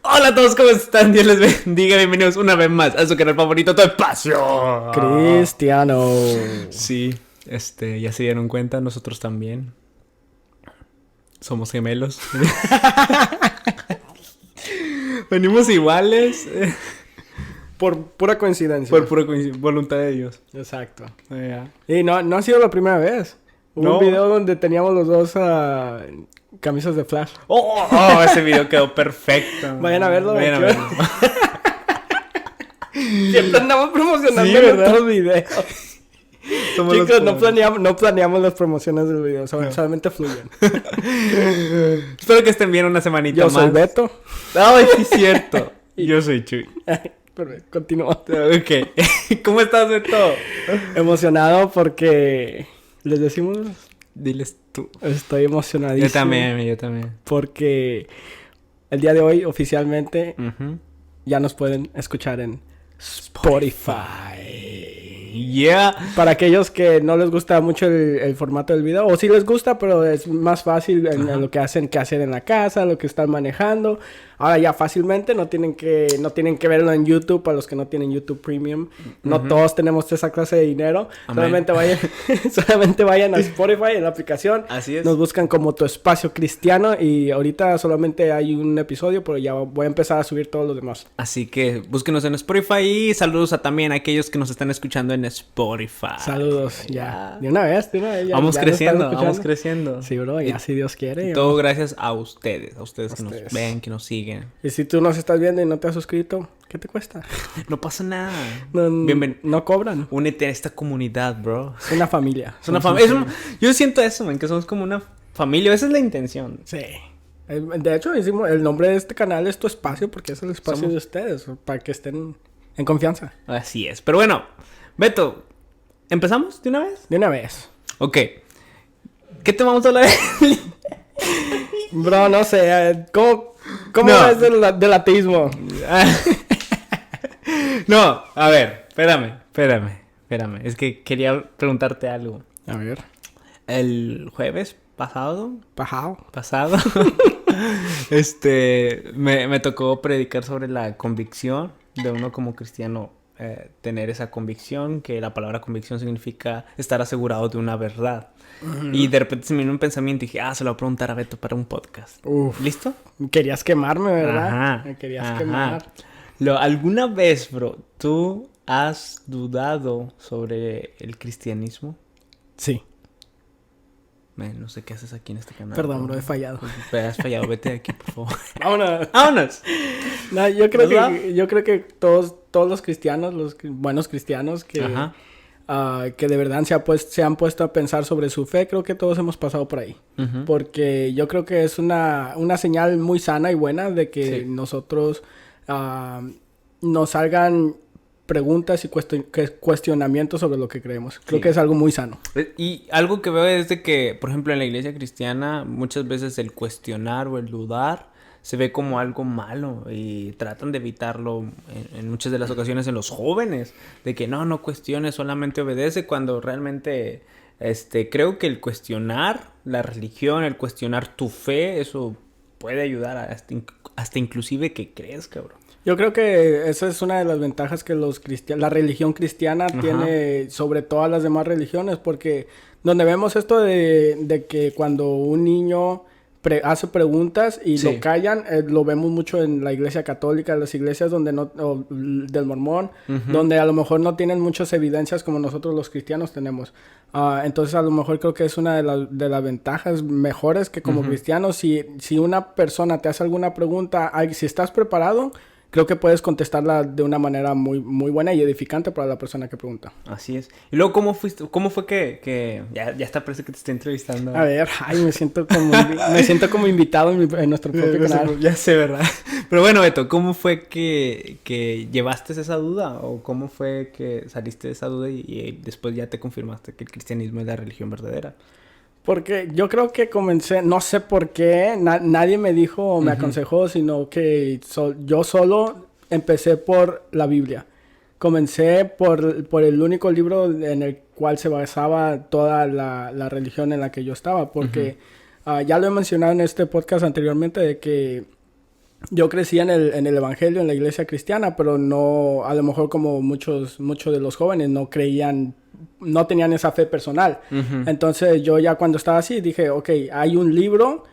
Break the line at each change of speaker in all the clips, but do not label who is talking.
Hola a todos, ¿cómo están? Dios les bendiga, bienvenidos una vez más a su canal favorito, Tu Espacio
Cristiano.
Sí, ya se dieron cuenta, nosotros también somos gemelos. Venimos iguales,
Por pura coincidencia.
por pura voluntad de Dios.
Exacto.
Ya.
Y no ha sido la primera vez. Hubo
No.
un video donde teníamos los dos camisas de Flash.
Ese video quedó perfecto.
Vayan a verlo.
Vayan a verlo.
Siempre andamos promocionando
Sí, ¿verdad?
nuestros videos.
Somos
Chicos,
los
no planeamos las promociones del video. Solamente fluyen.
Espero que estén bien una semanita
Yo
más.
soy Beto.
Ay, sí es cierto. Yo soy Chuy.
Perfecto, continúa.
Ok. ¿Cómo estás, Beto?
Emocionado porque... ¿Les decimos?
Diles tú.
Estoy emocionadísimo.
Yo también.
Porque el día de hoy oficialmente
Ujú.
ya nos pueden escuchar en Spotify.
Yeah.
Para aquellos que no les gusta mucho el formato del video, o sí les gusta, pero es más fácil en lo que hacen que hacer en la casa, lo que están manejando. Ahora ya fácilmente no tienen que verlo en YouTube para los que no tienen YouTube Premium. No todos tenemos esa clase de dinero.
Amén.
Solamente vayan a Spotify en la aplicación.
Así es.
Nos buscan como Tu Espacio Cristiano y ahorita solamente hay un episodio, pero ya voy a empezar a subir todos los demás.
Así que búsquenos en Spotify y saludos a también a aquellos que nos están escuchando en Spotify.
Saludos, ya. De una vez. Ya,
Vamos
ya lo
creciendo,
están
vamos
escuchando.
creciendo.
Sí, bro, ya si Dios quiere.
Y
¿no?
todo gracias a ustedes que
Ustedes.
nos ven, que nos siguen.
Y si tú nos estás viendo y no te has suscrito, ¿qué te cuesta?
No pasa nada.
No cobran.
Únete a esta comunidad, bro.
Es una familia.
Es una familia. Yo siento eso, man, que somos como una familia. Esa es la intención.
Sí. De hecho, el nombre de este canal es Tu Espacio porque es el espacio de ustedes, para que estén en confianza.
Así es. Pero bueno, Beto, ¿empezamos de una vez?
De una vez.
Ok. ¿Qué te vamos a hablar?
Bro, no sé, ¿cómo
No.
ves del ateísmo?
No, a ver, espérame. Es que quería preguntarte algo.
A ver.
El jueves pasado,
Pajao.
me tocó predicar sobre la convicción de uno como cristiano, tener esa convicción, que la palabra convicción significa estar asegurado de una verdad. Y de repente se me vino un pensamiento y dije, se lo voy a preguntar a Beto para un podcast.
Uf.
¿Listo?
Querías quemarme, ¿verdad?
Ajá.
Me querías
Ajá.
quemar.
¿Alguna vez, bro, tú has dudado sobre el cristianismo?
Sí.
No sé qué haces aquí en este canal.
Perdón, bro, he fallado.
Has fallado, vete de aquí, por favor.
Vámonos.
¡Vámonos!
No, yo creo que todos los cristianos, buenos cristianos que de verdad se han puesto a pensar sobre su fe, creo que todos hemos pasado por ahí.
Ujú.
Porque yo creo que es una señal muy sana y buena de que
Sí.
nosotros nos salgan preguntas y cuestionamientos sobre lo que creemos. Creo
Sí.
que es algo muy sano.
Y algo que veo es de que, por ejemplo, en la iglesia cristiana, muchas veces el cuestionar o el dudar se ve como algo malo y tratan de evitarlo en muchas de las ocasiones en los jóvenes, de que no cuestiones, solamente obedece, cuando realmente creo que el cuestionar la religión, el cuestionar tu fe, eso puede ayudar hasta inclusive que crezca, bro.
Yo creo que esa es una de las ventajas que la religión cristiana tiene sobre todas las demás religiones, porque donde vemos esto de que cuando un niño hace preguntas y
Sí.
lo callan, lo vemos mucho en la iglesia católica, las iglesias donde del mormón, donde a lo mejor no tienen muchas evidencias como nosotros los cristianos tenemos. Entonces a lo mejor creo que es una de las ventajas mejores que como cristianos, si una persona te hace alguna pregunta, si estás preparado, creo que puedes contestarla de una manera muy, muy buena y edificante para la persona que pregunta.
Así es. Y luego, ¿cómo fue que ya está, parece que te estoy entrevistando?
A ver, me siento como invitado en nuestro propio canal.
Ya sé, ¿verdad? Pero bueno, Beto, ¿cómo fue que llevaste esa duda? ¿O cómo fue que saliste de esa duda y después ya te confirmaste que el cristianismo es la religión verdadera?
Porque yo creo que comencé, no sé por qué, nadie me dijo o me aconsejó, sino que yo solo empecé por la Biblia. Comencé por el único libro en el cual se basaba toda la religión en la que yo estaba. Porque ya lo he mencionado en este podcast anteriormente de que yo crecí en el evangelio, en la iglesia cristiana, pero no, a lo mejor como muchos de los jóvenes no creían, no tenían esa fe personal.
Ujú.
Entonces yo ya cuando estaba así dije, ok, hay un libro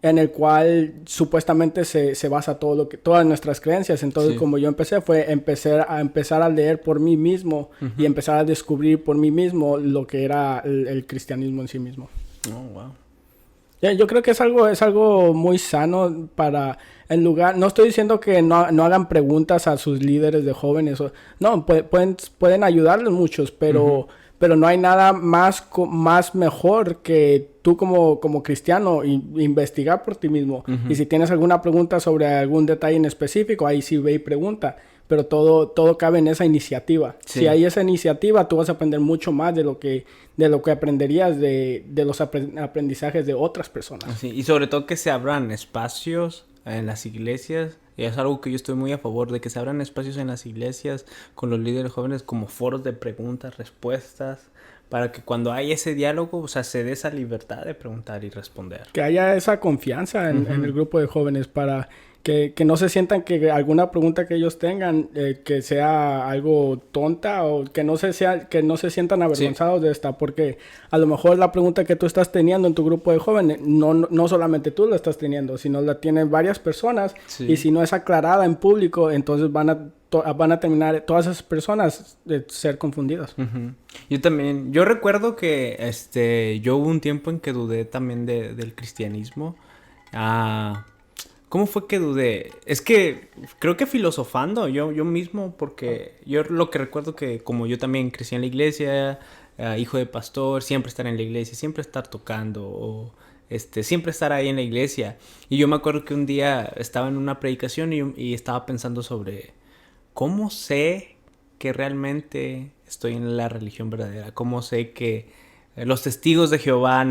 en el cual supuestamente se basa todo lo que, todas nuestras creencias. Entonces
Sí.
como yo empezar a leer por mí mismo y empezar a descubrir por mí mismo lo que era el cristianismo en sí mismo.
Oh, wow.
Yo creo que es algo muy sano para, en lugar, no estoy diciendo que no hagan preguntas a sus líderes de jóvenes, no, pueden ayudarles muchos, pero no hay nada más mejor que tú como cristiano investigar por ti mismo. Y si tienes alguna pregunta sobre algún detalle en específico, ahí sí ve y pregunta. Pero todo cabe en esa iniciativa.
Sí.
Si hay esa iniciativa, tú vas a aprender mucho más de lo que aprenderías de los aprendizajes de otras personas.
Sí, y sobre todo que se abran espacios en las iglesias. Y es algo que yo estoy muy a favor de que se abran espacios en las iglesias con los líderes jóvenes como foros de preguntas, respuestas, para que cuando hay ese diálogo, o sea, se dé esa libertad de preguntar y responder.
Que haya esa confianza en el grupo de jóvenes para que no se sientan que alguna pregunta que ellos tengan que sea algo tonta o que no se sientan avergonzados de esta, porque a lo mejor la pregunta que tú estás teniendo en tu grupo de jóvenes no solamente tú la estás teniendo, sino la tienen varias personas.
Sí.
Y si no es aclarada en público, entonces van a terminar todas esas personas de ser confundidas.
Ujú. Yo recuerdo que yo hubo un tiempo en que dudé también del cristianismo. ¿Cómo fue que dudé? Es que creo que filosofando yo mismo, porque yo lo que recuerdo que como yo también crecí en la iglesia, hijo de pastor, siempre estar en la iglesia, siempre estar tocando o siempre estar ahí en la iglesia. Y yo me acuerdo que un día estaba en una predicación y estaba pensando sobre cómo sé que realmente estoy en la religión verdadera, cómo sé que los testigos de Jehová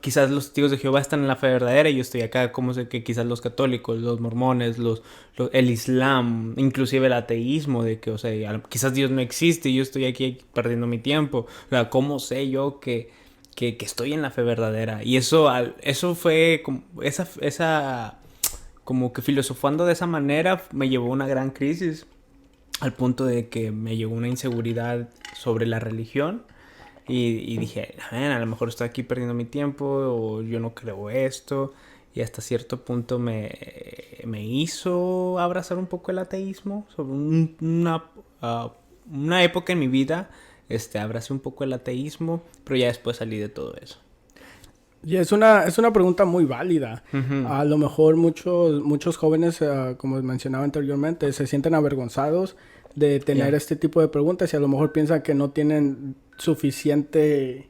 quizás los testigos de Jehová están en la fe verdadera y yo estoy acá, como sé que quizás los católicos, los mormones, el islam, inclusive el ateísmo, de que, o sea, quizás Dios no existe y yo estoy aquí perdiendo mi tiempo. O sea, ¿cómo sé yo que estoy en la fe verdadera? Y eso fue como, esa, como que filosofando de esa manera me llevó a una gran crisis, al punto de que me llegó una inseguridad sobre la religión. Y dije, a lo mejor estoy aquí perdiendo mi tiempo o yo no creo esto. Y hasta cierto punto me hizo abrazar un poco el ateísmo. Sobre una época en mi vida abracé un poco el ateísmo, pero ya después salí de todo eso.
Y es una pregunta muy válida.
Uh-huh.
A lo mejor muchos jóvenes, como mencionaba anteriormente, se sienten avergonzados de tener este tipo de preguntas y a lo mejor piensan que no tienen suficiente...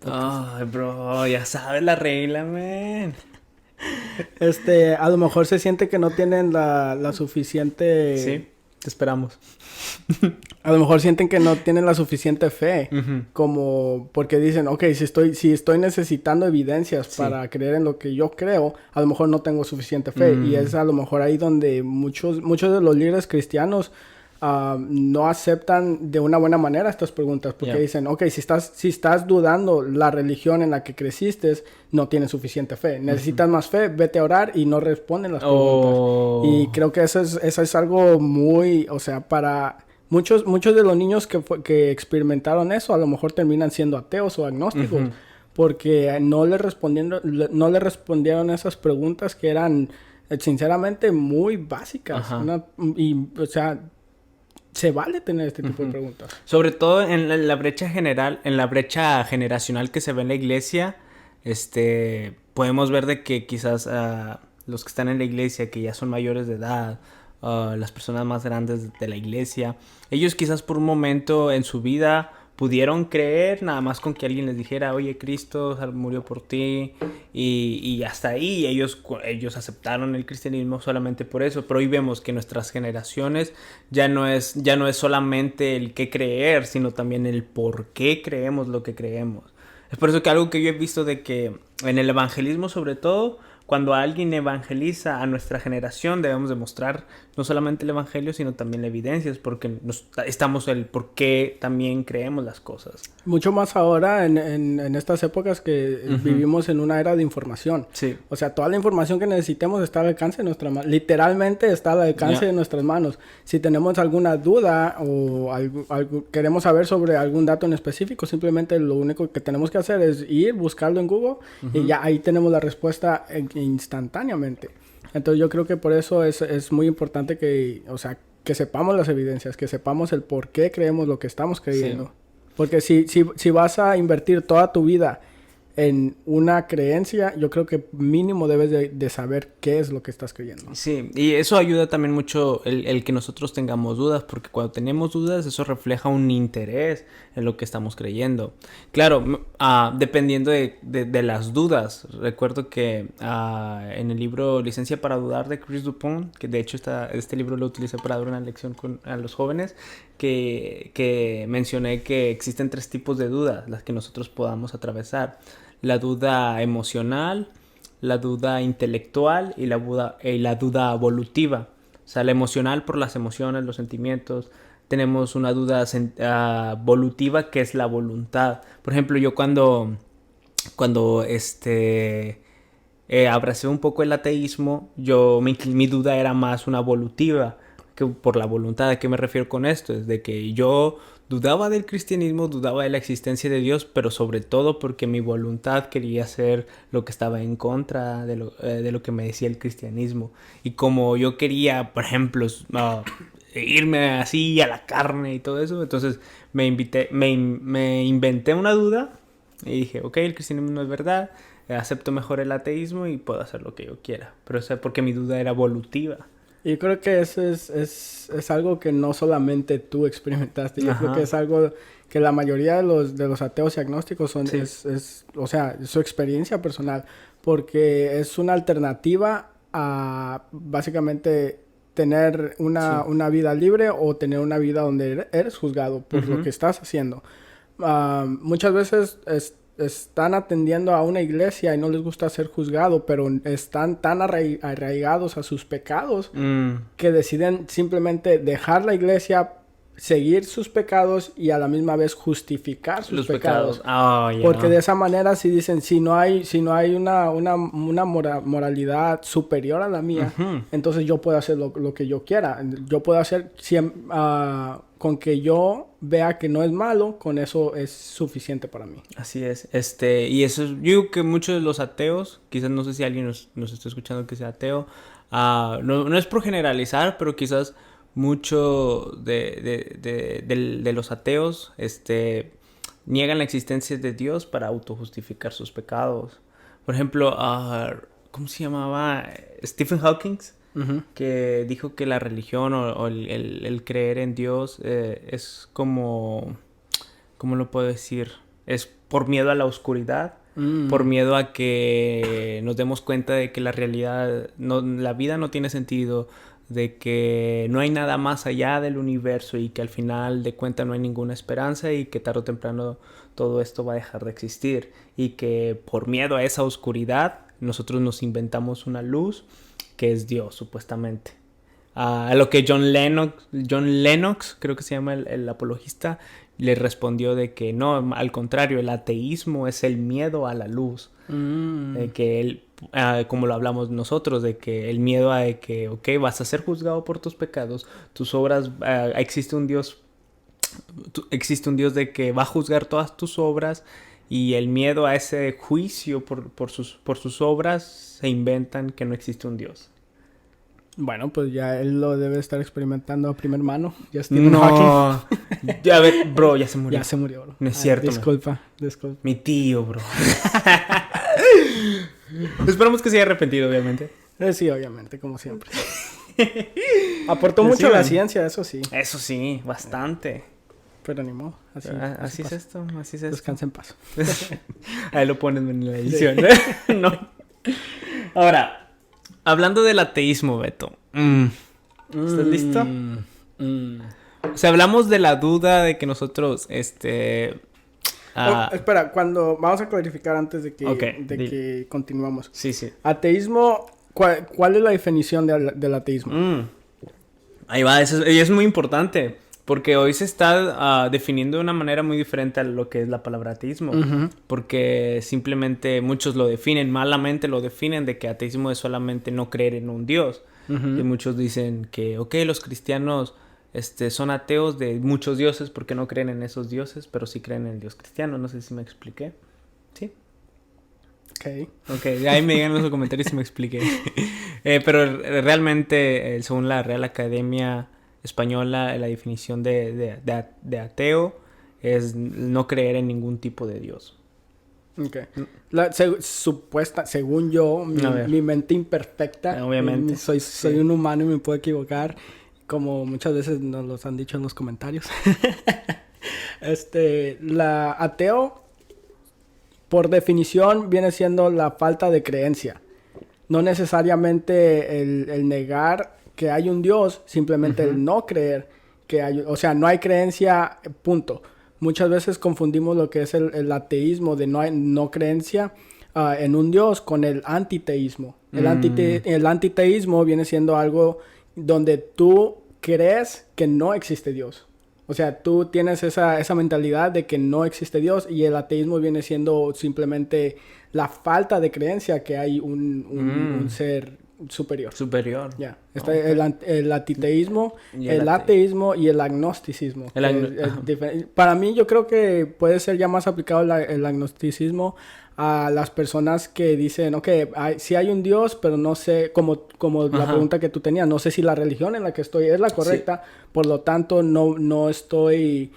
Ay, bro, ya sabes la regla, man.
A lo mejor se siente que no tienen la suficiente...
Sí, te esperamos.
A lo mejor sienten que no tienen la suficiente fe,
Uh-huh.
como porque dicen, ok, si estoy necesitando evidencias para creer en lo que yo creo, a lo mejor no tengo suficiente fe. Y es a lo mejor ahí donde muchos de los líderes cristianos no aceptan de una buena manera estas preguntas, porque dicen, ok, si estás dudando la religión en la que creciste, no tienes suficiente fe. Necesitas más fe, vete a orar y no responden las preguntas. Y creo que eso es algo muy, o sea, para... Muchos de los niños que experimentaron eso a lo mejor terminan siendo ateos o agnósticos,
Uh-huh.
porque no le respondieron esas preguntas que eran sinceramente muy básicas. O sea, se vale tener este tipo de preguntas.
Sobre todo en la brecha general, en la brecha generacional que se ve en la iglesia, podemos ver de que quizás los que están en la iglesia, que ya son mayores de edad, las personas más grandes de la iglesia, ellos quizás por un momento en su vida pudieron creer nada más con que alguien les dijera, oye, Cristo murió por ti, y hasta ahí ellos aceptaron el cristianismo solamente por eso. Pero hoy vemos que nuestras generaciones ya no es solamente el qué creer, sino también el por qué creemos lo que creemos. Es por eso que algo que yo he visto de que en el evangelismo sobre todo, cuando alguien evangeliza a nuestra generación, debemos demostrar no solamente el evangelio, sino también la evidencia, porque estamos el por qué también creemos las cosas.
Mucho más ahora en estas épocas que vivimos en una era de información.
Sí.
O sea, toda la información que necesitemos está al alcance de nuestras manos. Literalmente está al alcance de nuestras manos. Si tenemos alguna duda o queremos saber sobre algún dato en específico, simplemente lo único que tenemos que hacer es ir, buscarlo en Google y ya ahí tenemos la respuesta instantáneamente. Entonces yo creo que por eso es muy importante que, o sea, que sepamos las evidencias, que sepamos el por qué creemos lo que estamos creyendo. Sí. Porque si vas a invertir toda tu vida en una creencia, yo creo que mínimo debes de saber qué es lo que estás creyendo.
Sí, y eso ayuda también mucho el que nosotros tengamos dudas, porque cuando tenemos dudas eso refleja un interés en lo que estamos creyendo. Claro, dependiendo de las dudas. Recuerdo que en el libro Licencia para Dudar de Chris Dupont, que de hecho este libro lo utilicé para dar una lección a los jóvenes, que mencioné que existen 3 tipos de dudas, las que nosotros podamos atravesar. La duda emocional, la duda intelectual y la duda evolutiva. O sea, la emocional por las emociones, los sentimientos. Tenemos una duda evolutiva que es la voluntad. Por ejemplo, yo cuando abracé un poco el ateísmo, mi duda era más una evolutiva que por la voluntad. ¿A qué me refiero con esto? Es de que yo dudaba del cristianismo, dudaba de la existencia de Dios, pero sobre todo porque mi voluntad quería hacer lo que estaba en contra de lo que me decía el cristianismo. Y como yo quería, por ejemplo, irme así a la carne y todo eso, entonces me inventé una duda y dije, ok, el cristianismo no es verdad, acepto mejor el ateísmo y puedo hacer lo que yo quiera. Pero eso es porque mi duda era evolutiva.
Y creo que eso es algo que no solamente tú experimentaste. Yo creo que es algo que la mayoría de los ateos y agnósticos son, sí. O sea, su experiencia personal. Porque es una alternativa a básicamente tener una vida libre o tener una vida donde eres juzgado por lo que estás haciendo. Muchas veces están atendiendo a una iglesia y no les gusta ser juzgado, pero están tan arraigados a sus pecados que deciden simplemente dejar la iglesia, seguir sus pecados y a la misma vez justificar sus pecados.
Oh, yeah.
Porque de esa manera si dicen, si no hay una moralidad superior a la mía, entonces yo puedo hacer lo que yo quiera. Yo puedo hacer con que yo vea que no es malo, con eso es suficiente para mí.
Así es. Y eso, yo digo que muchos de los ateos, quizás no sé si alguien nos está escuchando que sea ateo, no es por generalizar, pero quizás mucho de los ateos niegan la existencia de Dios para autojustificar sus pecados. Por ejemplo, ¿cómo se llamaba? Stephen Hawking, que dijo que la religión o el creer en Dios es como... ¿Cómo lo puedo decir? Es por miedo a la oscuridad, por miedo a que nos demos cuenta de que la realidad, la vida no tiene sentido, de que no hay nada más allá del universo y que al final de cuentas no hay ninguna esperanza y que tarde o temprano todo esto va a dejar de existir. Y que por miedo a esa oscuridad nosotros nos inventamos una luz que es Dios, supuestamente. A lo que John Lennox, creo que se llama el apologista, le respondió de que no, al contrario, el ateísmo es el miedo a la luz. Que él, como lo hablamos nosotros, de que el miedo a de que, ok, vas a ser juzgado por tus pecados, tus obras, existe un Dios de que va a juzgar todas tus obras, y el miedo a ese juicio por sus obras, se inventan que no existe un Dios.
Bueno, pues ya él lo debe estar experimentando a primera mano. Ya Stephen Hawking.
Ya, a ver, bro, ya se murió.
Ya se murió, bro.
No es cierto.
Disculpa.
Mi tío, bro. Esperamos que se haya arrepentido, obviamente.
Sí, obviamente, como siempre. Aportó mucho a la ciencia, eso sí.
Eso sí, bastante.
Pero ni modo.
Así es esto.
Descansa en paz.
Ahí lo ponen en la edición. Sí. No. Ahora... Hablando del ateísmo, Beto. ¿Estás listo? O sea, hablamos de la duda de que nosotros,
Espera, vamos a clarificar antes de que, que continuamos.
Sí, sí.
Ateísmo, ¿cuál es la definición del ateísmo?
Ahí va, y es muy importante, porque hoy se está definiendo de una manera muy diferente a lo que es la palabra ateísmo, porque simplemente muchos lo definen, malamente lo definen, de que ateísmo es solamente no creer en un Dios. Y muchos dicen que, los cristianos son ateos de muchos dioses porque no creen en esos dioses, pero sí creen en el Dios cristiano. No sé si me expliqué. ¿Sí? Ok, ahí me digan en los comentarios si me expliqué. Pero realmente, según la Real Academia Española, la definición de ateo es no creer en ningún tipo de Dios.
Okay. Según yo, mi mente imperfecta,
obviamente,
soy un humano y me puedo equivocar, como muchas veces nos los han dicho en los comentarios. La ateo, por definición, viene siendo la falta de creencia. No necesariamente el negar que hay un Dios, simplemente el no creer que hay, o sea, no hay creencia, punto. Muchas veces confundimos lo que es el ateísmo de no creencia en un Dios con el antiteísmo. El antiteísmo viene siendo algo donde tú crees que no existe Dios. O sea, tú tienes esa mentalidad de que no existe Dios, y el ateísmo viene siendo simplemente la falta de creencia que hay un ser superior. Ya. Está el antiteísmo, el ateísmo y el agnosticismo. Para mí, yo creo que puede ser ya más aplicado el agnosticismo a las personas que dicen, sí hay un Dios, pero no sé, como la pregunta que tú tenías, no sé si la religión en la que estoy es la correcta, por lo tanto no estoy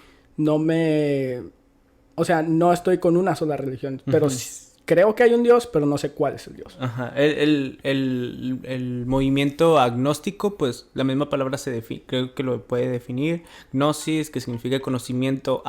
con una sola religión, pero creo que hay un Dios, pero no sé cuál es el Dios.
Ajá. El movimiento agnóstico, pues la misma palabra creo que lo puede definir. Gnosis, que significa conocimiento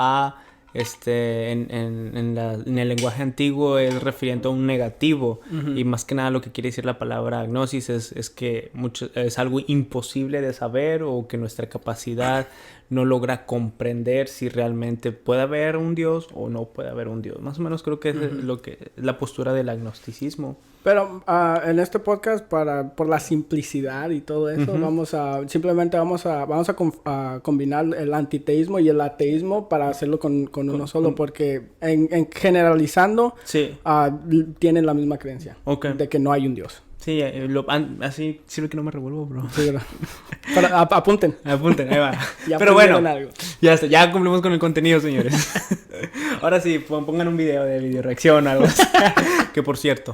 en el lenguaje antiguo es refiriendo a un negativo. Y más que nada lo que quiere decir la palabra gnosis es que es algo imposible de saber, o que nuestra capacidad no logra comprender si realmente puede haber un Dios o no puede haber un Dios. Más o menos creo que es la postura del agnosticismo.
Pero en este podcast, por la simplicidad y todo eso, vamos a combinar el antiteísmo y el ateísmo para hacerlo con uno solo, porque en generalizando, tienen la misma creencia de que no hay un Dios.
Sí, así sirve que no me revuelvo, bro.
Sí, pero apunten.
Ahí va.
Pero bueno, algo.
Ya cumplimos con el contenido, señores. Ahora sí, pongan un video de video reacción o algo así. Que por cierto,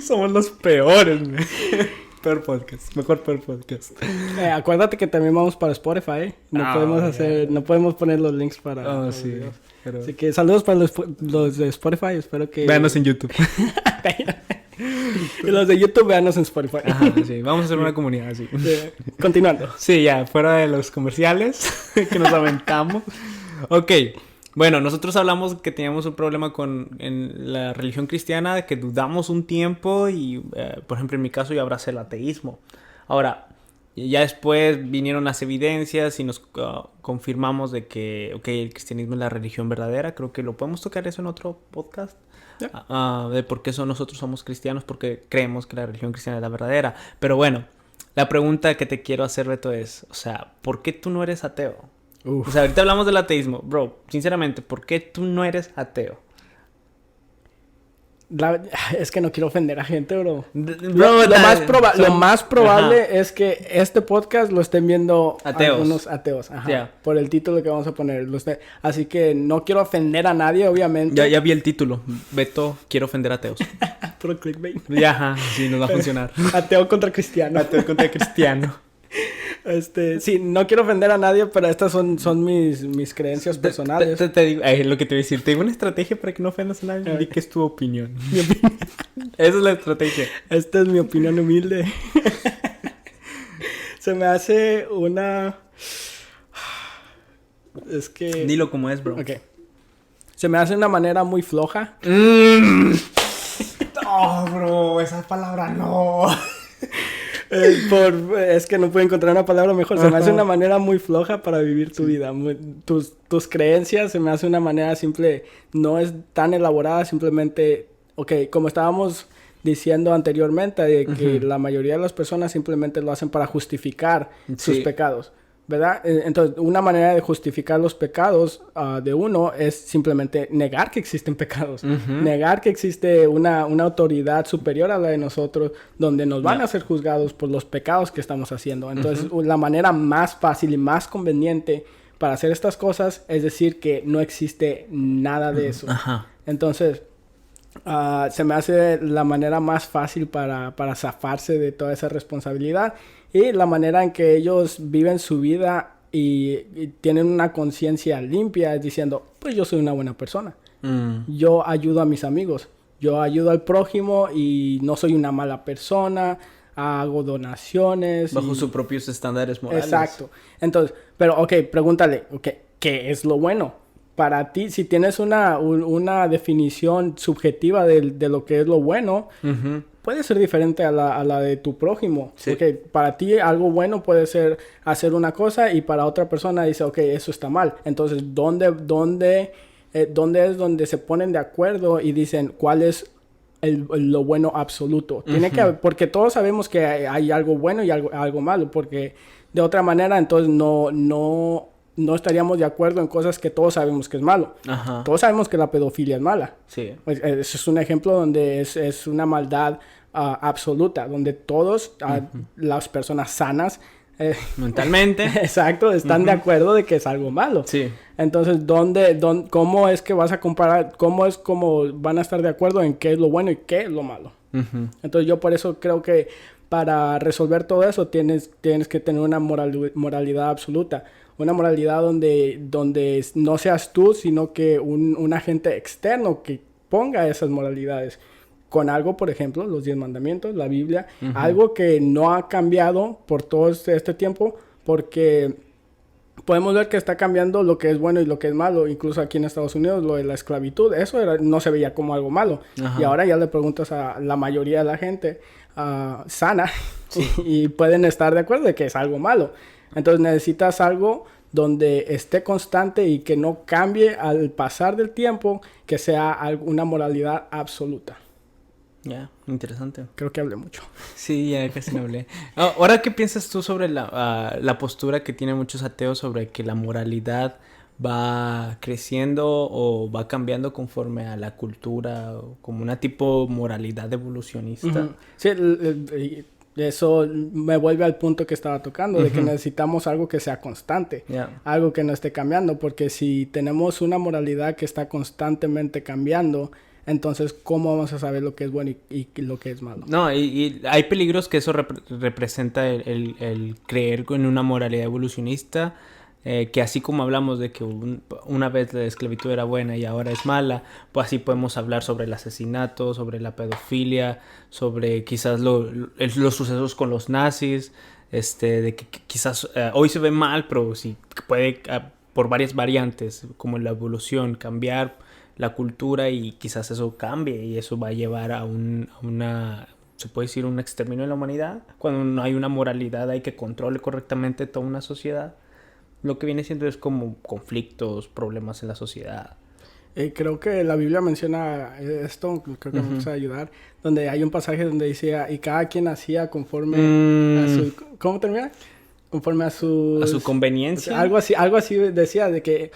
somos los peores, Peor podcast.
Acuérdate que también vamos para Spotify. No podemos poner los links para...
sí. Pero...
Así que saludos para los de Spotify. Espero que...
Véanos en YouTube.
Y los de YouTube, véanos en Spotify.
Ajá, sí. Vamos a hacer una comunidad así.
Continuando.
Sí, ya. Fuera de los comerciales que nos aventamos. Ok. Bueno, nosotros hablamos que teníamos un problema en la religión cristiana, que dudamos un tiempo y, por ejemplo, en mi caso yo abracé el ateísmo. Ahora, ya después vinieron las evidencias y nos confirmamos de que, el cristianismo es la religión verdadera. Creo que lo podemos tocar eso en otro podcast. De por qué nosotros somos cristianos, porque creemos que la religión cristiana es la verdadera. Pero bueno, la pregunta que te quiero hacer, Beto, es, ¿por qué tú no eres ateo? Ahorita hablamos del ateísmo. Bro, sinceramente, ¿por qué tú no eres ateo?
Es que no quiero ofender a gente, bro. Lo más probable es que este podcast lo estén viendo algunos ateos. Por el título que vamos a poner. Así que no quiero ofender a nadie, obviamente.
Ya vi el título. Beto, quiero ofender a ateos.
Puro clickbait.
Sí, nos va a funcionar.
Ateo contra cristiano. Sí, no quiero ofender a nadie, pero estas son mis creencias personales.
Te digo, lo que te voy a decir, te digo una estrategia para que no ofendas a nadie. Di que es tu opinión. Esa es la estrategia.
Esta es mi opinión humilde. Se me hace una... Es que...
Dilo como es, bro.
Ok. Se me hace una manera muy floja.
Oh, bro, esa palabra no.
Es que no puedo encontrar una palabra mejor. Se me hace una manera muy floja para vivir tu vida. Tus creencias se me hace una manera simple. No es tan elaborada, simplemente... Ok, como estábamos diciendo anteriormente, de que la mayoría de las personas simplemente lo hacen para justificar sus pecados. ¿Verdad? Entonces, una manera de justificar los pecados de uno es simplemente negar que existen pecados. Negar que existe una autoridad superior a la de nosotros, donde nos van a ser juzgados por los pecados que estamos haciendo. Entonces, la manera más fácil y más conveniente para hacer estas cosas es decir que no existe nada de eso. Entonces, se me hace la manera más fácil para zafarse de toda esa responsabilidad. Y la manera en que ellos viven su vida y tienen una conciencia limpia es diciendo, pues yo soy una buena persona. Yo ayudo a mis amigos. Yo ayudo al prójimo y no soy una mala persona. Hago donaciones.
Bajo sus propios estándares morales.
Exacto. Entonces, pero pregúntale, ¿qué es lo bueno? Para ti, si tienes una definición subjetiva de lo que es lo bueno, puede ser diferente a la de tu prójimo.
Sí.
Porque para ti algo bueno puede ser hacer una cosa y para otra persona dice, eso está mal. Entonces, ¿dónde es donde se ponen de acuerdo y dicen cuál es lo bueno absoluto? Tiene que haber, porque todos sabemos que hay algo bueno y algo malo, porque de otra manera entonces no estaríamos de acuerdo en cosas que todos sabemos que es malo. Todos sabemos que la pedofilia es mala.
Sí.
Ese es un ejemplo donde es una maldad absoluta, donde todos, las personas sanas...
mentalmente.
Exacto, están de acuerdo de que es algo malo.
Sí.
Entonces, ¿cómo es que vas a comparar? ¿Cómo van a estar de acuerdo en qué es lo bueno y qué es lo malo? Entonces, yo por eso creo que para resolver todo eso tienes que tener una moralidad absoluta. Una moralidad donde no seas tú, sino que un agente externo que ponga esas moralidades. Con algo, por ejemplo, los 10 mandamientos, la Biblia. Algo que no ha cambiado por todo este tiempo, porque podemos ver que está cambiando lo que es bueno y lo que es malo. Incluso aquí en Estados Unidos, lo de la esclavitud, eso no se veía como algo malo. Y ahora ya le preguntas a la mayoría de la gente sana y pueden estar de acuerdo de que es algo malo. Entonces necesitas algo donde esté constante y que no cambie al pasar del tiempo, que sea una moralidad absoluta.
Ya, interesante.
Creo que hablé mucho.
Sí, ya casi no hablé. Ahora, ¿qué piensas tú sobre la postura que tienen muchos ateos sobre que la moralidad va creciendo o va cambiando conforme a la cultura, o como una tipo moralidad evolucionista?
Sí, eso me vuelve al punto que estaba tocando, de que necesitamos algo que sea constante, algo que no esté cambiando, porque si tenemos una moralidad que está constantemente cambiando, entonces, ¿cómo vamos a saber lo que es bueno y lo que es malo?
No, y hay peligros que eso representa el creer en una moralidad evolucionista, que así como hablamos de que una vez la esclavitud era buena y ahora es mala, pues así podemos hablar sobre el asesinato, sobre la pedofilia, sobre quizás los sucesos con los nazis, de que quizás hoy se ve mal, pero sí puede por varias variantes, como la evolución, cambiar la cultura y quizás eso cambie y eso va a llevar a se puede decir un exterminio de la humanidad. Cuando no hay una moralidad ahí que controle correctamente toda una sociedad, lo que viene siendo es como conflictos, problemas en la sociedad.
Creo que la Biblia menciona esto, creo que me vas a ayudar, donde hay un pasaje donde dice, y cada quien hacía conforme a su... ¿Cómo termina? Conforme a su
conveniencia.
Algo así decía, de que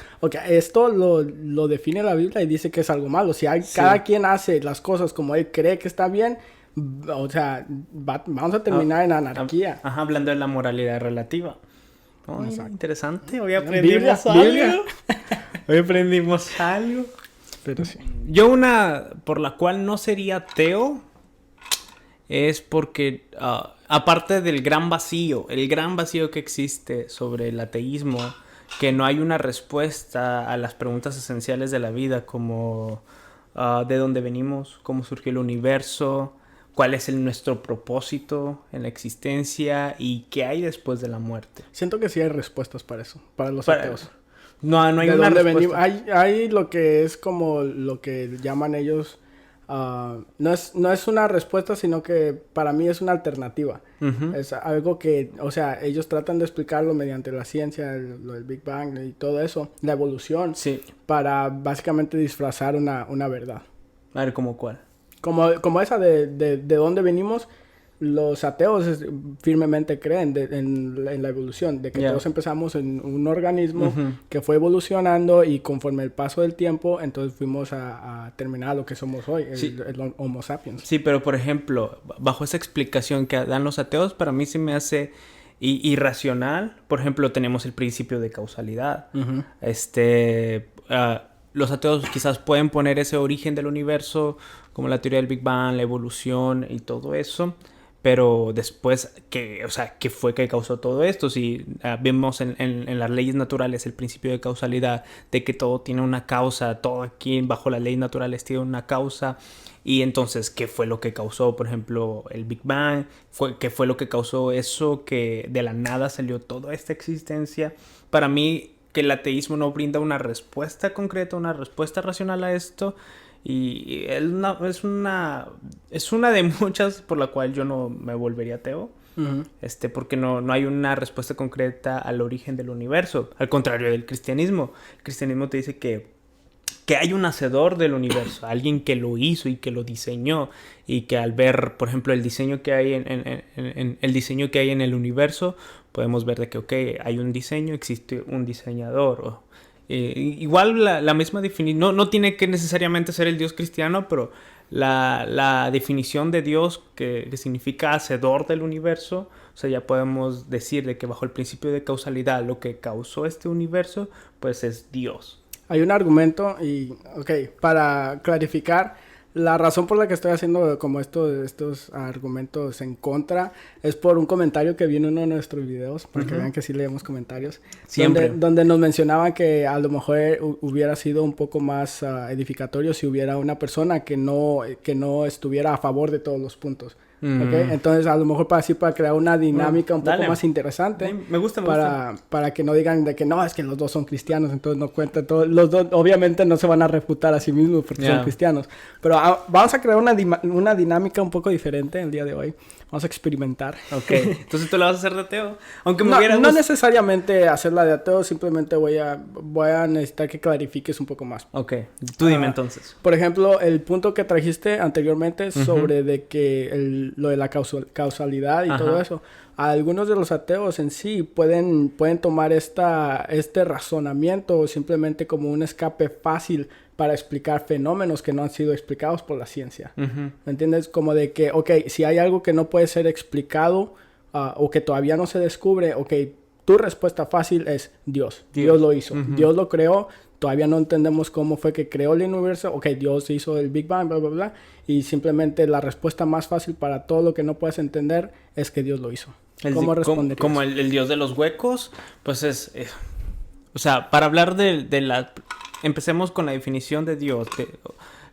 esto lo define la Biblia y dice que es algo malo. Si cada quien hace las cosas como él cree que está bien, vamos a terminar en anarquía.
Hablando de la moralidad relativa. Interesante, hoy
aprendimos
algo. Hoy aprendimos algo.
Pero sí.
Yo una por la cual no sería ateo es porque... aparte del gran vacío, el gran vacío que existe sobre el ateísmo, que no hay una respuesta a las preguntas esenciales de la vida, como de dónde venimos, cómo surgió el universo, cuál es nuestro propósito en la existencia y qué hay después de la muerte.
Siento que sí hay respuestas para eso, para los ateos.
No hay una respuesta.
Hay lo que es como lo que llaman ellos no es una respuesta, sino que para mí es una alternativa.
Ujú.
Es algo que, o sea, ellos tratan de explicarlo mediante la ciencia, lo del Big Bang y todo eso, la evolución,
Sí.
para básicamente disfrazar una verdad.
A ver, ¿cómo cuál?
Como esa de dónde venimos, los ateos firmemente creen en la evolución, de que
Ya.
todos empezamos en un organismo
Ujú.
que fue evolucionando y conforme el paso del tiempo, entonces fuimos a terminar lo que somos hoy,
Sí.
el Homo sapiens.
Sí, pero por ejemplo, bajo esa explicación que dan los ateos, para mí se me hace irracional. Por ejemplo, tenemos el principio de causalidad.
Ujú.
Los ateos quizás pueden poner ese origen del universo, como la teoría del Big Bang, la evolución y todo eso. Pero después, ¿qué fue que causó todo esto? Si vemos en las leyes naturales el principio de causalidad, de que todo tiene una causa, todo aquí bajo las leyes naturales tiene una causa. Y entonces, ¿qué fue lo que causó, por ejemplo, el Big Bang? ¿Qué fue lo que causó eso? Que de la nada salió toda esta existencia. Para mí, que el ateísmo no brinda una respuesta concreta, una respuesta racional a esto. Y es una de muchas por la cual yo no me volvería ateo.
Ujú.
Porque no hay una respuesta concreta al origen del universo. Al contrario del cristianismo. El cristianismo te dice que hay un hacedor del universo, alguien que lo hizo y que lo diseñó, y que al ver, por ejemplo, el diseño que hay el diseño que hay en el universo, podemos ver de que, ok, hay un diseño, existe un diseñador. Igual la misma definición, no tiene que necesariamente ser el Dios cristiano, pero la definición de Dios que significa hacedor del universo, o sea, ya podemos decir de que bajo el principio de causalidad lo que causó este universo, pues es Dios.
Hay un argumento para clarificar, la razón por la que estoy haciendo como estos argumentos en contra es por un comentario que vi en uno de nuestros videos, para que vean que sí leemos comentarios.
Siempre.
Donde nos mencionaban que a lo mejor hubiera sido un poco más edificatorio si hubiera una persona que no estuviera a favor de todos los puntos. ¿Okay? Entonces, a lo mejor para crear una dinámica un poco
Dale.
más interesante.
Sí, me gusta.
Para que no digan de que no, es que los dos son cristianos, entonces no cuenta todo. Los dos obviamente no se van a refutar a sí mismos porque son cristianos. Pero vamos a crear una dinámica un poco diferente el día de hoy. Vamos a experimentar.
Ok, entonces tú la vas a hacer de ateo. Aunque me
No,
hubiera
no necesariamente hacerla de ateo, simplemente voy a necesitar que clarifiques un poco más.
Ok, tú dime entonces.
Por ejemplo, el punto que trajiste anteriormente sobre de que lo de la causalidad y todo eso. Algunos de los ateos en sí pueden tomar este razonamiento simplemente como un escape fácil para explicar fenómenos que no han sido explicados por la ciencia.
Uh-huh.
¿Me entiendes? Como de que, si hay algo que no puede ser explicado o que todavía no se descubre, tu respuesta fácil es Dios. Dios lo hizo.
Uh-huh.
Dios lo creó. Todavía no entendemos cómo fue que creó el universo. Dios hizo el Big Bang, bla, bla, bla. Y simplemente la respuesta más fácil para todo lo que no puedes entender es que Dios lo hizo. ¿Cómo responderías?
Como el Dios de los huecos, pues o sea, para hablar de la... Empecemos con la definición de Dios.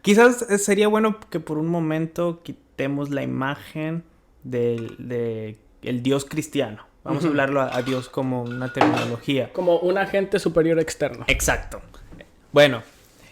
Quizás sería bueno que por un momento quitemos la imagen de el Dios cristiano. Vamos a hablarlo a Dios como una terminología.
Como un agente superior externo.
Exacto. Bueno,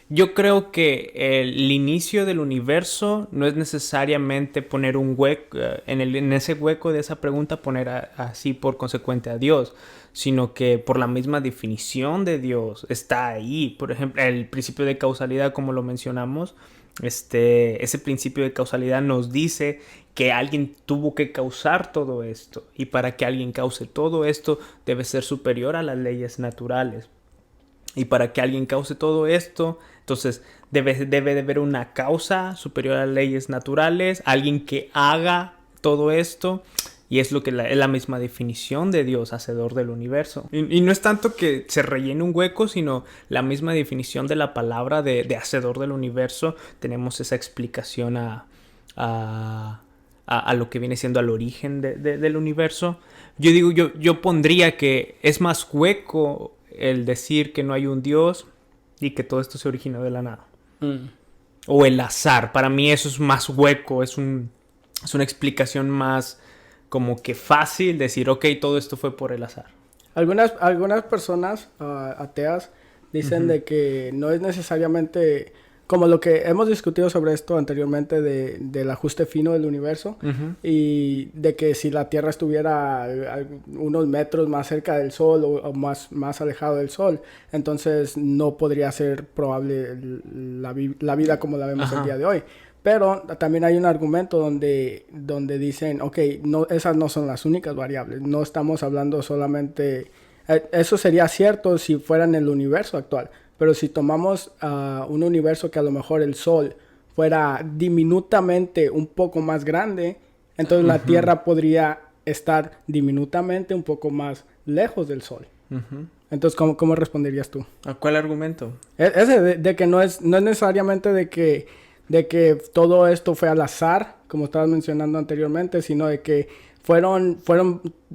yo creo que el inicio del universo no es necesariamente poner un hueco, en ese hueco de esa pregunta poner así por consecuente a Dios, sino que por la misma definición de Dios está ahí. Por ejemplo, el principio de causalidad, como lo mencionamos, ese principio de causalidad nos dice que alguien tuvo que causar todo esto, y para que alguien cause todo esto debe ser superior a las leyes naturales. Y para que alguien cause todo esto, entonces debe de haber una causa superior a las leyes naturales, alguien que haga todo esto, y es lo que es la misma definición de Dios, hacedor del universo. Y no es tanto que se rellene un hueco, sino la misma definición de la palabra de hacedor del universo. Tenemos esa explicación a lo que viene siendo al origen del universo. Yo pondría que es más hueco el decir que no hay un Dios y que todo esto se originó de la nada. O el azar. Para mí eso es más hueco. Es una explicación más como que fácil decir, todo esto fue por el azar.
Algunas personas ateas dicen de que no es necesariamente como lo que hemos discutido sobre esto anteriormente del ajuste fino del universo y de que si la Tierra estuviera unos metros más cerca del Sol o más alejado del Sol, entonces no podría ser probable la vida como la vemos el día de hoy. Pero también hay un argumento donde dicen, ok, no, esas no son las únicas variables, no estamos hablando solamente... Eso sería cierto si fuera en el universo actual. Pero si tomamos un universo que a lo mejor el Sol fuera diminutamente un poco más grande, entonces la Tierra podría estar diminutamente un poco más lejos del Sol. Entonces, ¿cómo responderías tú?
¿A cuál argumento?
Ese de que no es necesariamente de que todo esto fue al azar, como estabas mencionando anteriormente, sino de que fueron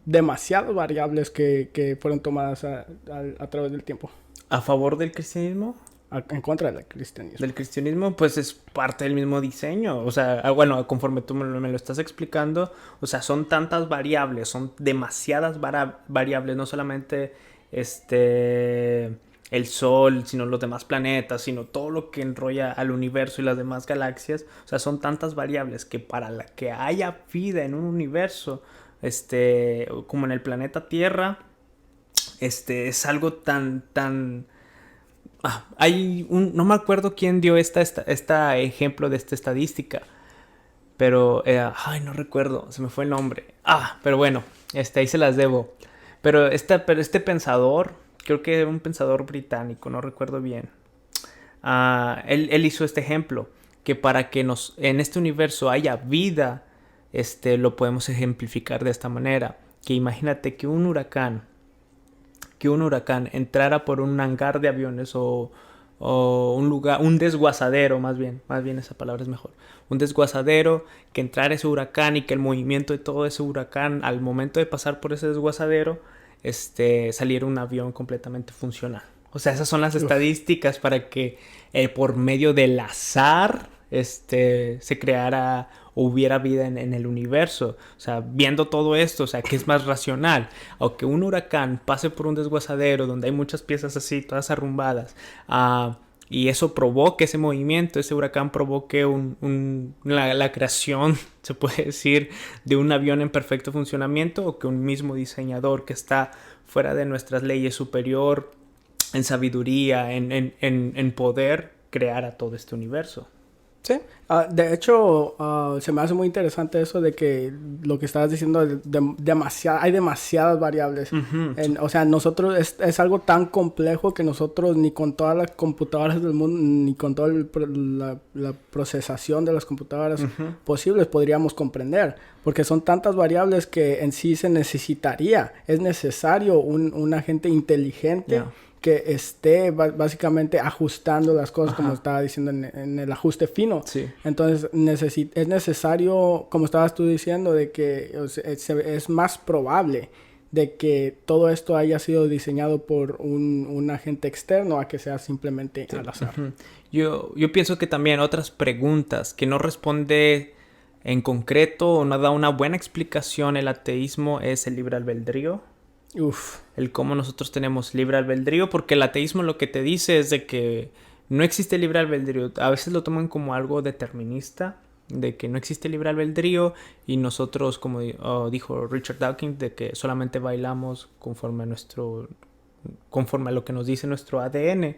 demasiadas variables que fueron tomadas a través del tiempo.
¿A favor del cristianismo?
En contra del cristianismo.
Del cristianismo, pues es parte del mismo diseño. O sea, bueno, conforme tú me lo estás explicando, o sea, son tantas variables, son demasiadas variables, no solamente el Sol, sino los demás planetas, sino todo lo que enrolla al universo y las demás galaxias. O sea, son tantas variables que para que haya vida en un universo, como en el planeta Tierra, es algo tan... no me acuerdo quién dio esta ejemplo de esta estadística, pero no recuerdo, se me fue el nombre. Pero bueno, ahí se las debo. Pero este pensador, creo que era un pensador británico, no recuerdo bien. Él hizo este ejemplo, que para que en este universo haya vida, lo podemos ejemplificar de esta manera. Que imagínate que un huracán entrara por un hangar de aviones o un desguazadero, más bien esa palabra es mejor, un desguazadero, que entrara ese huracán y que el movimiento de todo ese huracán al momento de pasar por ese desguazadero, saliera un avión completamente funcional. O sea, esas son las estadísticas para que por medio del azar se creara o hubiera vida en el universo. O sea, viendo todo esto, o sea, ¿qué es más racional? O que un huracán pase por un desguazadero donde hay muchas piezas así, todas arrumbadas, y eso provoque ese movimiento, ese huracán provoque la creación, se puede decir, de un avión en perfecto funcionamiento, o que un mismo diseñador que está fuera de nuestras leyes, superior en sabiduría, en poder, creara todo este universo.
Sí, de hecho, se me hace muy interesante eso de que lo que estabas diciendo, hay demasiadas variables. O sea, nosotros, es algo tan complejo que nosotros ni con todas las computadoras del mundo, ni con toda la procesación de las computadoras posibles podríamos comprender. Porque son tantas variables que en sí es necesario un agente inteligente que esté básicamente ajustando las cosas, como estaba diciendo en el ajuste fino. Sí. Entonces es necesario, como estabas tú diciendo, de que es más probable de que todo esto haya sido diseñado por un agente externo a que sea simplemente al azar.
Yo pienso que también otras preguntas que no responde en concreto o no da una buena explicación el ateísmo es el libre albedrío. El cómo nosotros tenemos libre albedrío, porque el ateísmo lo que te dice es de que no existe libre albedrío. A veces lo toman como algo determinista, de que no existe libre albedrío y nosotros, como dijo Richard Dawkins, de que solamente bailamos conforme a lo que nos dice nuestro ADN.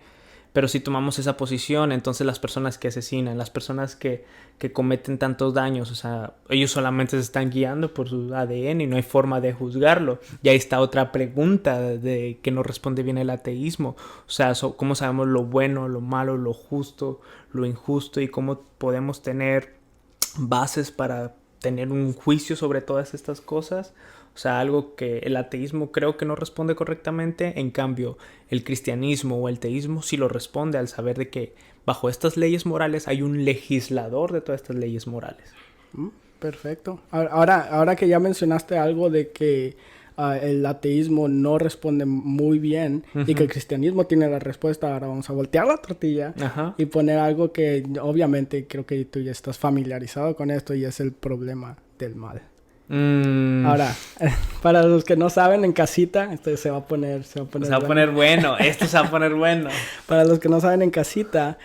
Pero si tomamos esa posición, entonces las personas que asesinan, las personas que cometen tantos daños, o sea, ellos solamente se están guiando por su ADN y no hay forma de juzgarlo. Y ahí está otra pregunta de que no responde bien el ateísmo. O sea, ¿cómo sabemos lo bueno, lo malo, lo justo, lo injusto? Y cómo podemos tener bases para tener un juicio sobre todas estas cosas. O sea, algo que el ateísmo creo que no responde correctamente. En cambio, el cristianismo o el teísmo sí lo responde al saber de que bajo estas leyes morales hay un legislador de todas estas leyes morales.
Perfecto. Ahora que ya mencionaste algo de que el ateísmo no responde muy bien y que el cristianismo tiene la respuesta, ahora vamos a voltear la tortilla y poner algo que obviamente creo que tú ya estás familiarizado con esto y es el problema del mal. Ahora, para los que no saben, en casita, esto se va a poner
se va a poner bueno. Esto se va a poner bueno.
Para los que no saben, en casita,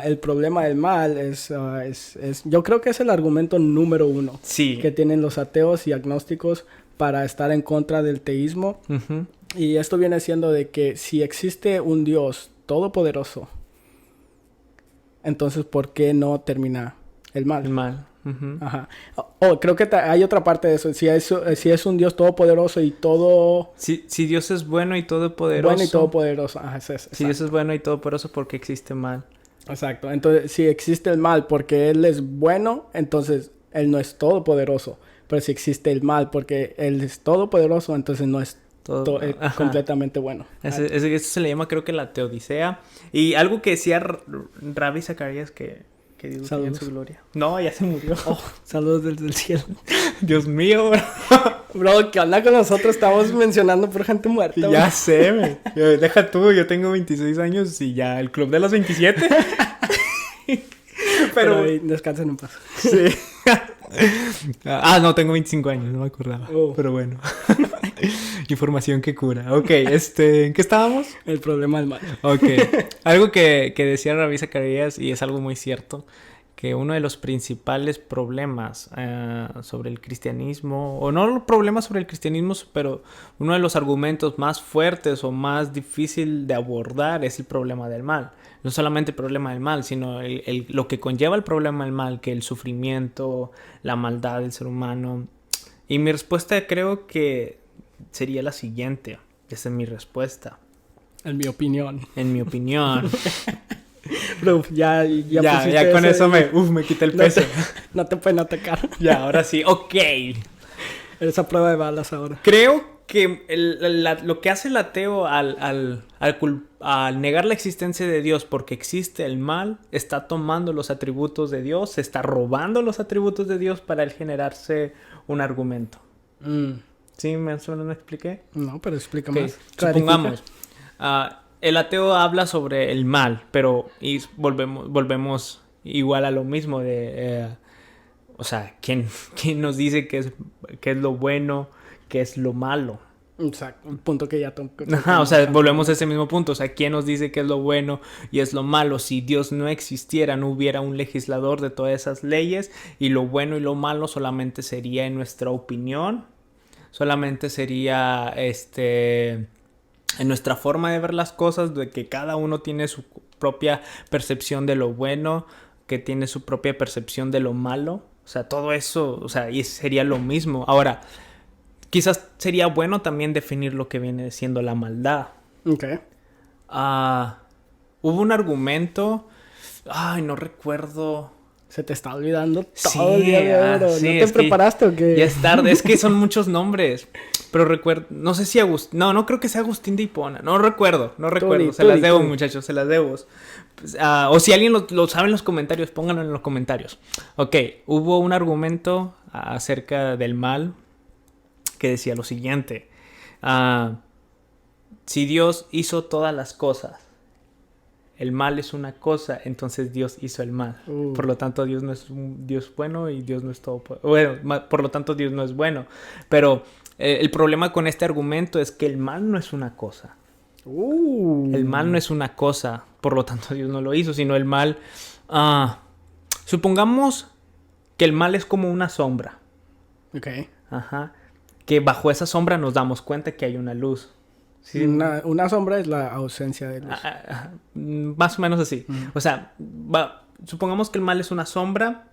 el problema del mal yo creo que es el argumento número 1 que tienen los ateos y agnósticos para estar en contra del teísmo. Y esto viene siendo de que si existe un Dios todopoderoso, entonces ¿por qué no termina el mal?
El mal.
Ajá. Creo que hay otra parte de eso. Si es un Dios todopoderoso y todo...
Si Dios es bueno y todopoderoso...
Bueno y todopoderoso. Ajá,
si Dios es bueno y todopoderoso, ¿por qué existe mal?
Exacto. Entonces, si existe el mal porque Él es bueno, entonces Él no es todopoderoso. Pero si existe el mal porque Él es todopoderoso, entonces no es completamente bueno.
Eso se le llama, creo que la teodicea. Y algo que decía Ravi Zacarías que Dios tenga en su gloria. No, ya se murió.
Saludos desde el cielo.
Dios mío, bro.
Bro, ¿qué onda con nosotros? Estamos mencionando por gente muerta.
Ya bro. Sé, deja tú, yo tengo 26 años y ya el club de los 27.
Pero descansen en paz.
Sí. No, tengo 25 años, no me acordaba. Pero bueno. Información que cura. Ok, ¿en qué estábamos?
El problema del mal.
Ok. Algo que decía Ravi Zacarías, y es algo muy cierto, que uno de los principales problemas sobre el cristianismo, o no problemas sobre el cristianismo, pero uno de los argumentos más fuertes o más difícil de abordar es el problema del mal. No solamente el problema del mal, sino lo que conlleva el problema del mal, que el sufrimiento, la maldad del ser humano. Y mi respuesta creo que sería la siguiente. Esa es mi respuesta.
En mi opinión.
En mi opinión.
Bro, ya
con eso me quité el peso.
No te pueden atacar.
Ya, ahora sí. Ok.
Eres a prueba de balas ahora.
Creo que lo que hace el ateo al negar la existencia de Dios porque existe el mal, está tomando los atributos de Dios, se está robando los atributos de Dios para él generarse un argumento. ¿Sí? ¿Me expliqué?
No, pero explica más.
Supongamos, el ateo habla sobre el mal, pero volvemos igual a lo mismo de... o sea, ¿quién nos dice qué es lo bueno, qué es lo malo?
Exacto, un punto que ya
o sea, volvemos a ese mismo punto. O sea, ¿quién nos dice qué es lo bueno y es lo malo? Si Dios no existiera, no hubiera un legislador de todas esas leyes, y lo bueno y lo malo solamente sería en nuestra opinión, solamente sería en nuestra forma de ver las cosas, de que cada uno tiene su propia percepción de lo bueno, que tiene su propia percepción de lo malo. O sea, todo eso, o sea, y sería lo mismo. Ahora, quizás sería bueno también definir lo que viene siendo la maldad.
Ok.
Hubo un argumento... Ay, no recuerdo...
Se te está olvidando todo el día de oro. Sí, ¿no te preparaste o qué?
Ya es tarde. Es que son muchos nombres. Pero recuerdo... No sé si Agustín... No creo que sea Agustín de Hipona. No recuerdo. Se las debo, muchachos. Se las debo. Pues, o si alguien lo sabe en los comentarios, pónganlo en los comentarios. Ok. Hubo un argumento acerca del mal que decía lo siguiente. Si Dios hizo todas las cosas, el mal es una cosa, entonces Dios hizo el mal. Por lo tanto, Dios no es un Dios bueno y Dios no es todo... Bueno, por lo tanto, Dios no es bueno. Pero el problema con este argumento es que el mal no es una cosa. El mal no es una cosa, por lo tanto, Dios no lo hizo, sino el mal... supongamos que el mal es como una sombra.
Ok.
Ajá. Que bajo esa sombra nos damos cuenta que hay una luz.
¿Sí? Una sombra es la ausencia de luz.
Más o menos así. O sea, supongamos que el mal es una sombra,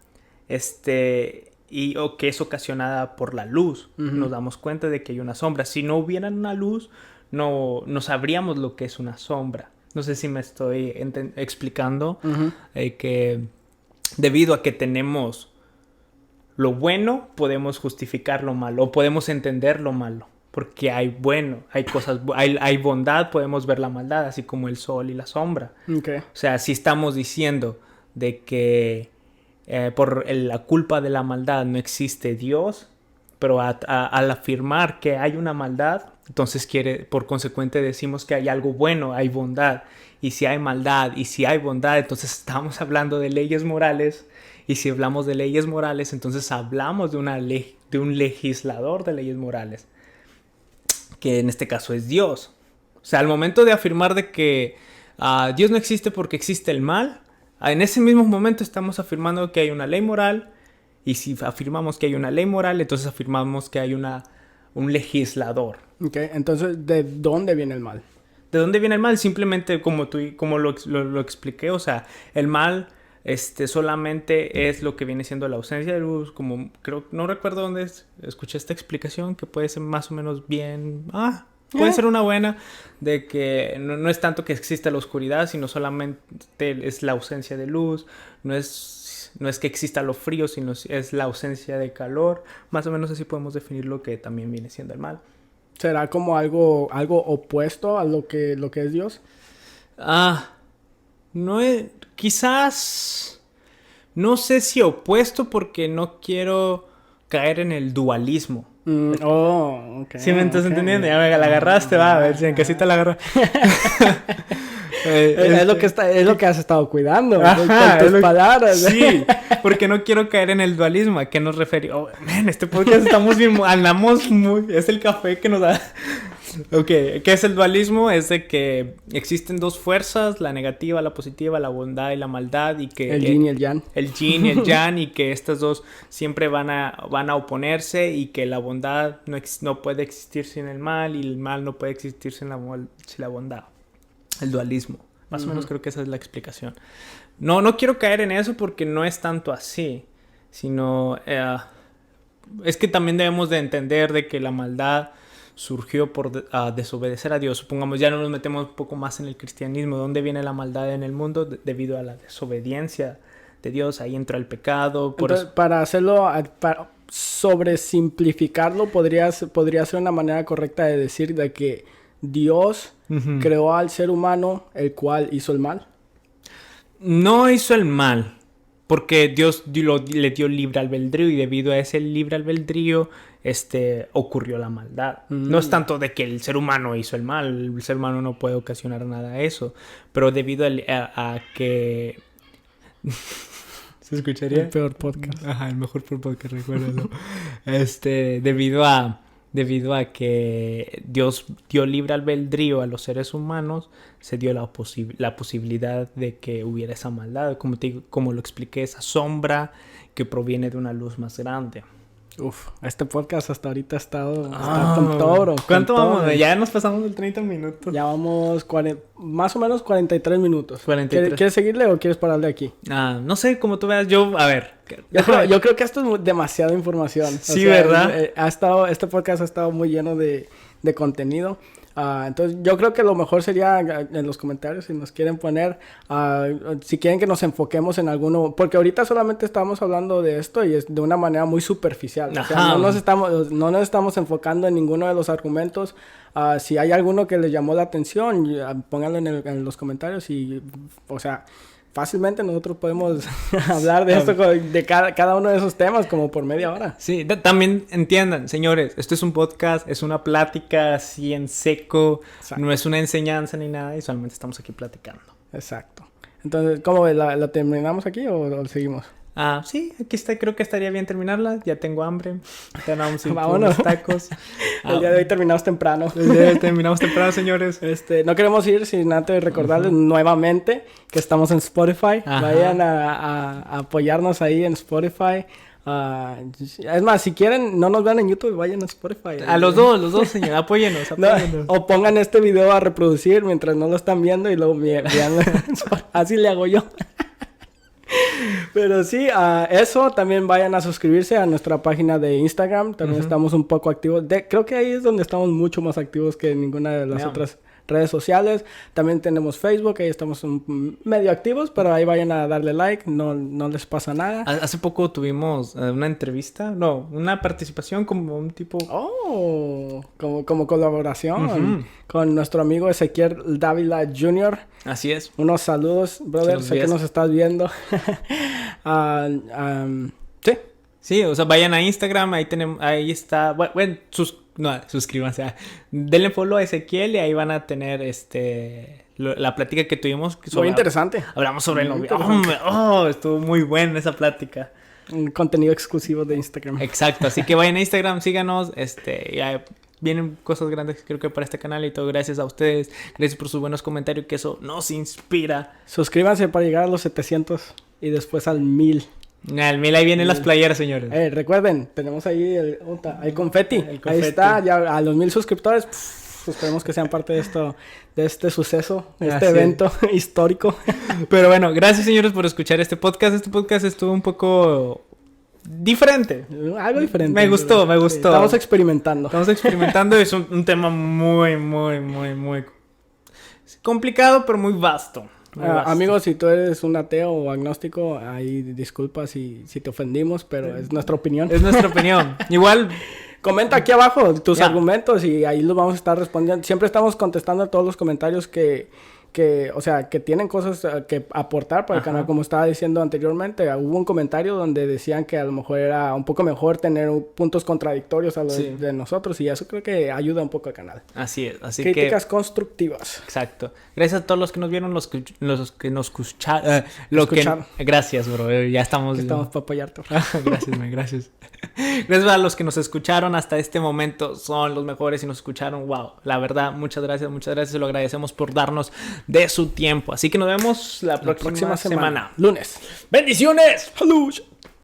o que es ocasionada por la luz. Nos damos cuenta de que hay una sombra. Si no hubiera una luz, no sabríamos lo que es una sombra. No sé si me estoy explicando. Que debido a que tenemos lo bueno, podemos justificar lo malo, o podemos entender lo malo. Porque hay cosas, hay bondad, podemos ver la maldad, así como el sol y la sombra.
Okay.
O sea, si estamos diciendo de que por la culpa de la maldad no existe Dios, pero al afirmar que hay una maldad, entonces por consecuente decimos que hay algo bueno, hay bondad. Y si hay maldad y si hay bondad, entonces estamos hablando de leyes morales Y si hablamos de leyes morales, entonces hablamos de de un legislador de leyes morales, que en este caso es Dios. O sea, al momento de afirmar de que Dios no existe porque existe el mal, en ese mismo momento estamos afirmando que hay una ley moral, y si afirmamos que hay una ley moral, entonces afirmamos que hay un legislador.
Ok, entonces, ¿de dónde viene el mal?
¿De dónde viene el mal? Simplemente como lo expliqué, o sea, el mal solamente es lo que viene siendo la ausencia de luz, como no recuerdo dónde escuché esta explicación, que puede ser más o menos bien, puede ser una buena, de que no es tanto que exista la oscuridad, sino solamente es la ausencia de luz, no es que exista lo frío, sino es la ausencia de calor. Más o menos así podemos definir lo que también viene siendo el mal.
¿Será como algo opuesto a lo que es Dios?
No es, quizás, no sé si opuesto, porque no quiero caer en el dualismo.
Ok.
¿Sí me estás entendiendo? Ya la agarraste, va, a ver si en casita la agarras.
Es lo que has estado cuidando.
Ajá,
con tus palabras.
Sí, porque no quiero caer en el dualismo. ¿A qué nos referimos? Este podcast estamos bien, andamos muy... Es el café que nos da... Ok, ¿qué es el dualismo? Es de que existen dos fuerzas, la negativa, la positiva, la bondad y la maldad, y que...
El yin y el yang.
El yin y el yang, y que estas dos siempre van a oponerse, y que la bondad no puede existir sin el mal, y el mal no puede existir sin la bondad. El dualismo. Más o menos creo que esa es la explicación. No quiero caer en eso porque no es tanto así, sino... es que también debemos de entender de que la maldad surgió por desobedecer a Dios. Supongamos, ya nos metemos un poco más en el cristianismo. ¿De dónde viene la maldad en el mundo? Debido a la desobediencia de Dios. Ahí entra el pecado.
Entonces, para hacerlo, para sobresimplificarlo, podría ser una manera correcta de decir de que Dios creó al ser humano, el cual hizo el mal.
No hizo el mal, porque Dios le dio libre albedrío, y debido a ese libre albedrío ocurrió la maldad. No es tanto de que el ser humano hizo el mal. El ser humano no puede ocasionar nada a eso, pero debido a que... ¿Se escucharía?
El peor podcast.
Ajá, el mejor podcast, recuérdalo. Debido a que Dios dio libre albedrío a los seres humanos, se dio la posibilidad de que hubiera esa maldad, como lo expliqué, esa sombra que proviene de una luz más grande.
Este podcast hasta ahorita ha estado con todo.
¿Cuánto vamos? Ya nos pasamos de 30 minutos.
Ya vamos más o menos 43 minutos.
43.
¿Quieres seguirle o quieres pararle aquí?
No sé, como tú veas. A ver.
Yo creo que esto es demasiada información.
Sí, ¿verdad?
Este podcast ha estado muy lleno de contenido. Entonces yo creo que lo mejor sería en los comentarios, si nos quieren poner, si quieren que nos enfoquemos en alguno, porque ahorita solamente estamos hablando de esto y es de una manera muy superficial. O sea, no nos estamos enfocando en ninguno de los argumentos. Si hay alguno que les llamó la atención, pónganlo en los comentarios y, o sea, fácilmente nosotros podemos hablar de esto, de cada uno de esos temas, como por media hora.
Sí, también entiendan, señores, esto es un podcast, es una plática así en seco. Exacto. No es una enseñanza ni nada, y solamente estamos aquí platicando.
Exacto. Entonces, ¿cómo ves? ¿La terminamos aquí o seguimos?
Sí, aquí creo que estaría bien terminarla. Ya tengo hambre. Tenemos
unos
tacos.
El día de hoy terminamos temprano.
Señores.
No queremos ir sin antes recordarles nuevamente que estamos en Spotify. Vayan a apoyarnos ahí en Spotify. Es más, si quieren, no nos vean en YouTube, vayan a Spotify.
A los dos, señor. Apóyenos.
O pongan este video a reproducir mientras no lo están viendo y luego veanlo. Así le hago yo. Pero sí, eso, también vayan a suscribirse a nuestra página de Instagram. También estamos un poco activos. Creo que ahí es donde estamos mucho más activos que en ninguna de las otras redes sociales. También tenemos Facebook, ahí estamos medio activos, pero ahí vayan a darle like, no les pasa nada.
Hace poco tuvimos una entrevista, una participación como un tipo...
como colaboración con nuestro amigo Ezequiel Dávila Jr.
Así es.
Unos saludos, brother, sé que nos estás viendo. Sí.
Sí, o sea, vayan a Instagram, ahí está, bueno, suscríbanse, denle follow a Ezequiel y ahí van a tener la plática que tuvimos.
Muy interesante.
Hablamos sobre el noviazgo. Estuvo muy buena esa plática.
Un contenido exclusivo de Instagram.
Exacto, así que vayan a Instagram, síganos, ya vienen cosas grandes creo que para este canal y todo, gracias a ustedes, gracias por sus buenos comentarios, que eso nos inspira.
Suscríbanse para llegar a los 700 y después al 1000.
Al 1000 ahí vienen las playeras, señores.
Recuerden, tenemos ahí el confeti. Ahí está, ya a los 1000 suscriptores. Esperemos que sean parte de este suceso, este evento histórico.
Pero bueno, gracias señores por escuchar este podcast. Este podcast estuvo un poco diferente.
Algo diferente.
Me gustó.
Sí, estamos experimentando.
Es un tema muy complicado, pero muy vasto.
Amigos, si tú eres un ateo o agnóstico, ahí disculpa si te ofendimos, pero es nuestra opinión.
Es nuestra opinión. Igual...
Comenta aquí abajo tus argumentos y ahí los vamos a estar respondiendo. Siempre estamos contestando a todos los comentarios que tienen cosas que aportar para el canal. Como estaba diciendo anteriormente, hubo un comentario donde decían que a lo mejor era un poco mejor tener puntos contradictorios a los de nosotros y eso creo que ayuda un poco al canal.
Así es, así
Críticas constructivas.
Exacto. Gracias a todos los que nos vieron, los que nos escucharon. Gracias, bro. Ya estamos...
Estamos para apoyarte.
Gracias. Gracias a los que nos escucharon hasta este momento. Son los mejores y nos escucharon. Wow. La verdad, muchas gracias. Se lo agradecemos por darnos de su tiempo. Así que nos vemos la próxima semana.
Lunes.
¡Bendiciones!
¡Salud!